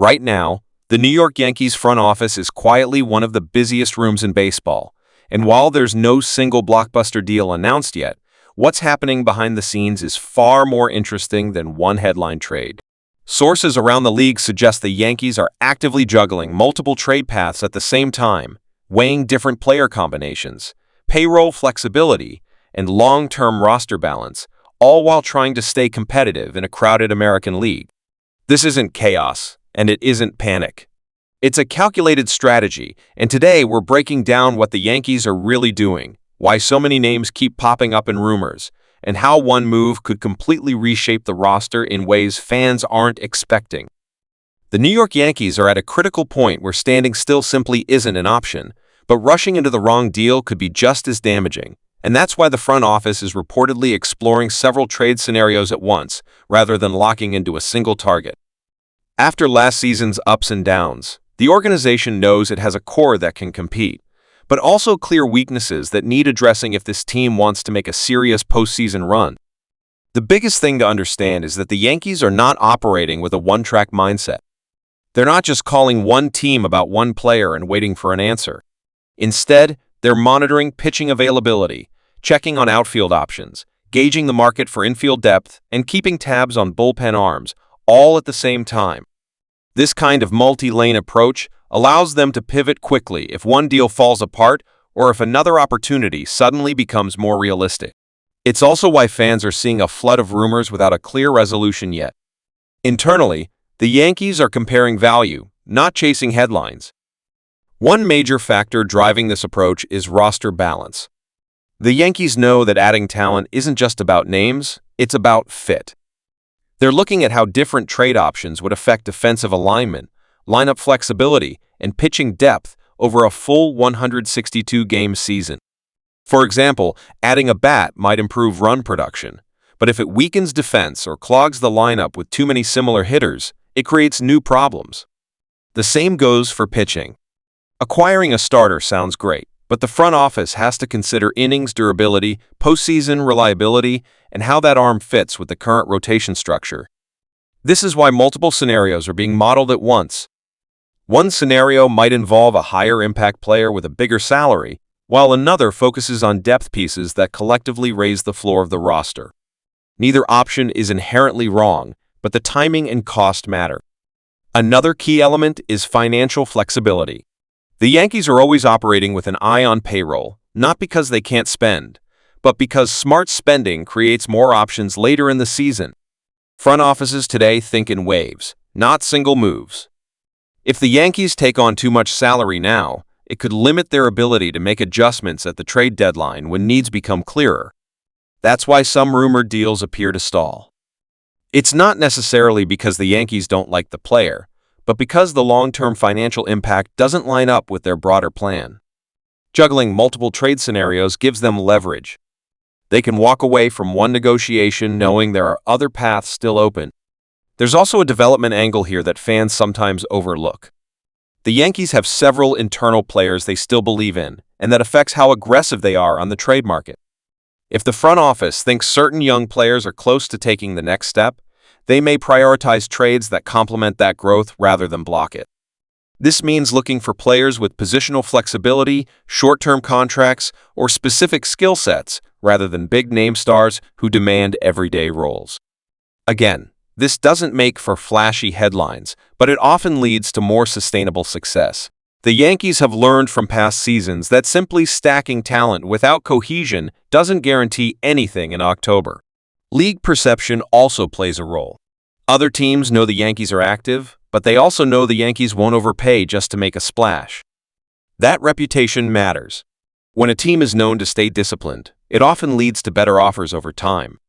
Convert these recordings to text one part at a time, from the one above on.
Right now, the New York Yankees front office is quietly one of the busiest rooms in baseball, and while there's no single blockbuster deal announced yet, what's happening behind the scenes is far more interesting than one headline trade. Sources around the league suggest the Yankees are actively juggling multiple trade paths at the same time, weighing different player combinations, payroll flexibility, and long-term roster balance, all while trying to stay competitive in a crowded American league. This isn't chaos, and it isn't panic. It's a calculated strategy, and today we're breaking down what the Yankees are really doing, why so many names keep popping up in rumors, and how one move could completely reshape the roster in ways fans aren't expecting. The New York Yankees are at a critical point where standing still simply isn't an option, but rushing into the wrong deal could be just as damaging, and that's why the front office is reportedly exploring several trade scenarios at once, rather than locking into a single target. After last season's ups and downs, the organization knows it has a core that can compete, but also clear weaknesses that need addressing if this team wants to make a serious postseason run. The biggest thing to understand is that the Yankees are not operating with a one-track mindset. They're not just calling one team about one player and waiting for an answer. Instead, they're monitoring pitching availability, checking on outfield options, gauging the market for infield depth, and keeping tabs on bullpen arms, all at the same time. This kind of multi-lane approach allows them to pivot quickly if one deal falls apart or if another opportunity suddenly becomes more realistic. It's also why fans are seeing a flood of rumors without a clear resolution yet. Internally, the Yankees are comparing value, not chasing headlines. One major factor driving this approach is roster balance. The Yankees know that adding talent isn't just about names, it's about fit. They're looking at how different trade options would affect defensive alignment, lineup flexibility, and pitching depth over a full 162-game season. For example, adding a bat might improve run production, but if it weakens defense or clogs the lineup with too many similar hitters, it creates new problems. The same goes for pitching. Acquiring a starter sounds great, but the front office has to consider innings durability, postseason reliability, and how that arm fits with the current rotation structure. This is why multiple scenarios are being modeled at once. One scenario might involve a higher impact player with a bigger salary, while another focuses on depth pieces that collectively raise the floor of the roster. Neither option is inherently wrong, but the timing and cost matter. Another key element is financial flexibility. The Yankees are always operating with an eye on payroll, not because they can't spend, but because smart spending creates more options later in the season. Front offices today think in waves, not single moves. If the Yankees take on too much salary now, it could limit their ability to make adjustments at the trade deadline when needs become clearer. That's why some rumored deals appear to stall. It's not necessarily because the Yankees don't like the player, but because the long-term financial impact doesn't line up with their broader plan. Juggling multiple trade scenarios gives them leverage. They can walk away from one negotiation knowing there are other paths still open. There's also a development angle here that fans sometimes overlook. The Yankees have several internal players they still believe in, and that affects how aggressive they are on the trade market. If the front office thinks certain young players are close to taking the next step, they may prioritize trades that complement that growth rather than block it. This means looking for players with positional flexibility, short-term contracts, or specific skill sets rather than big-name stars who demand everyday roles. Again, this doesn't make for flashy headlines, but it often leads to more sustainable success. The Yankees have learned from past seasons that simply stacking talent without cohesion doesn't guarantee anything in October. League perception also plays a role. Other teams know the Yankees are active, but they also know the Yankees won't overpay just to make a splash. That reputation matters. When a team is known to stay disciplined, it often leads to better offers over time.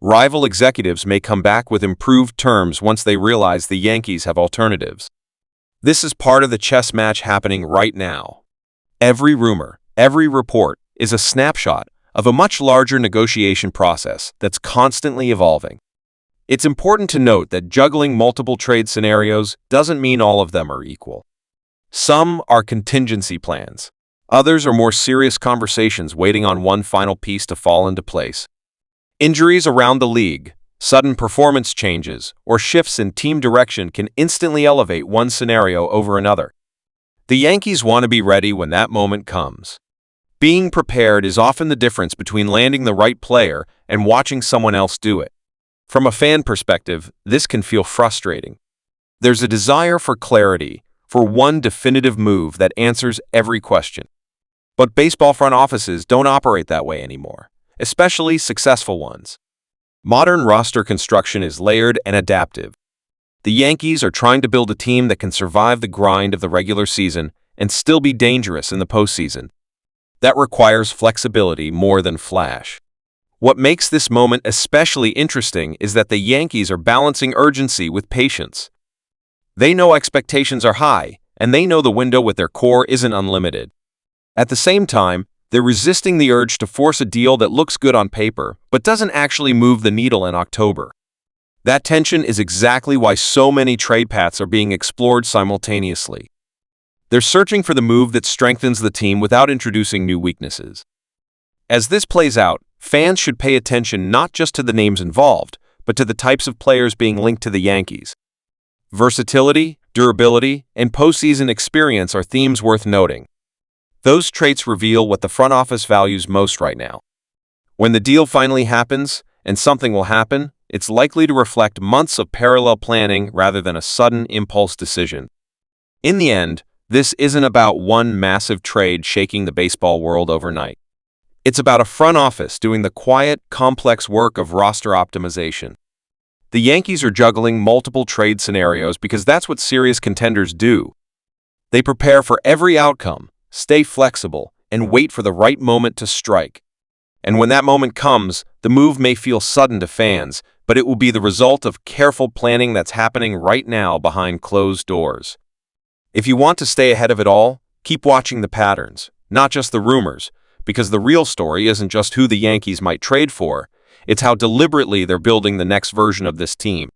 Rival executives may come back with improved terms once they realize the Yankees have alternatives. This is part of the chess match happening right now. Every rumor, every report is a snapshot of a much larger negotiation process that's constantly evolving. It's important to note that juggling multiple trade scenarios doesn't mean all of them are equal. Some are contingency plans. Others are more serious conversations waiting on one final piece to fall into place. Injuries around the league, Sudden performance changes or shifts in team direction can instantly elevate one scenario over another. The Yankees want to be ready when that moment comes. Being prepared is often the difference between landing the right player and watching someone else do it. From a fan perspective, this can feel frustrating. There's a desire for clarity, for one definitive move that answers every question. But baseball front offices don't operate that way anymore, especially successful ones. Modern roster construction is layered and adaptive. The Yankees are trying to build a team that can survive the grind of the regular season and still be dangerous in the postseason. That requires flexibility more than flash. What makes this moment especially interesting is that the Yankees are balancing urgency with patience. They know expectations are high, and they know the window with their core isn't unlimited. At the same time, they're resisting the urge to force a deal that looks good on paper, but doesn't actually move the needle in October. That tension is exactly why so many trade paths are being explored simultaneously. They're searching for the move that strengthens the team without introducing new weaknesses. As this plays out, fans should pay attention not just to the names involved, but to the types of players being linked to the Yankees. Versatility, durability, and postseason experience are themes worth noting. Those traits reveal what the front office values most right now. When the deal finally happens, and something will happen, it's likely to reflect months of parallel planning rather than a sudden impulse decision. In the end, this isn't about one massive trade shaking the baseball world overnight. It's about a front office doing the quiet, complex work of roster optimization. The Yankees are juggling multiple trade scenarios because that's what serious contenders do. They prepare for every outcome, stay flexible, and wait for the right moment to strike. And when that moment comes, the move may feel sudden to fans, but it will be the result of careful planning that's happening right now behind closed doors. If you want to stay ahead of it all, keep watching the patterns, not just the rumors, because the real story isn't just who the Yankees might trade for, it's how deliberately they're building the next version of this team.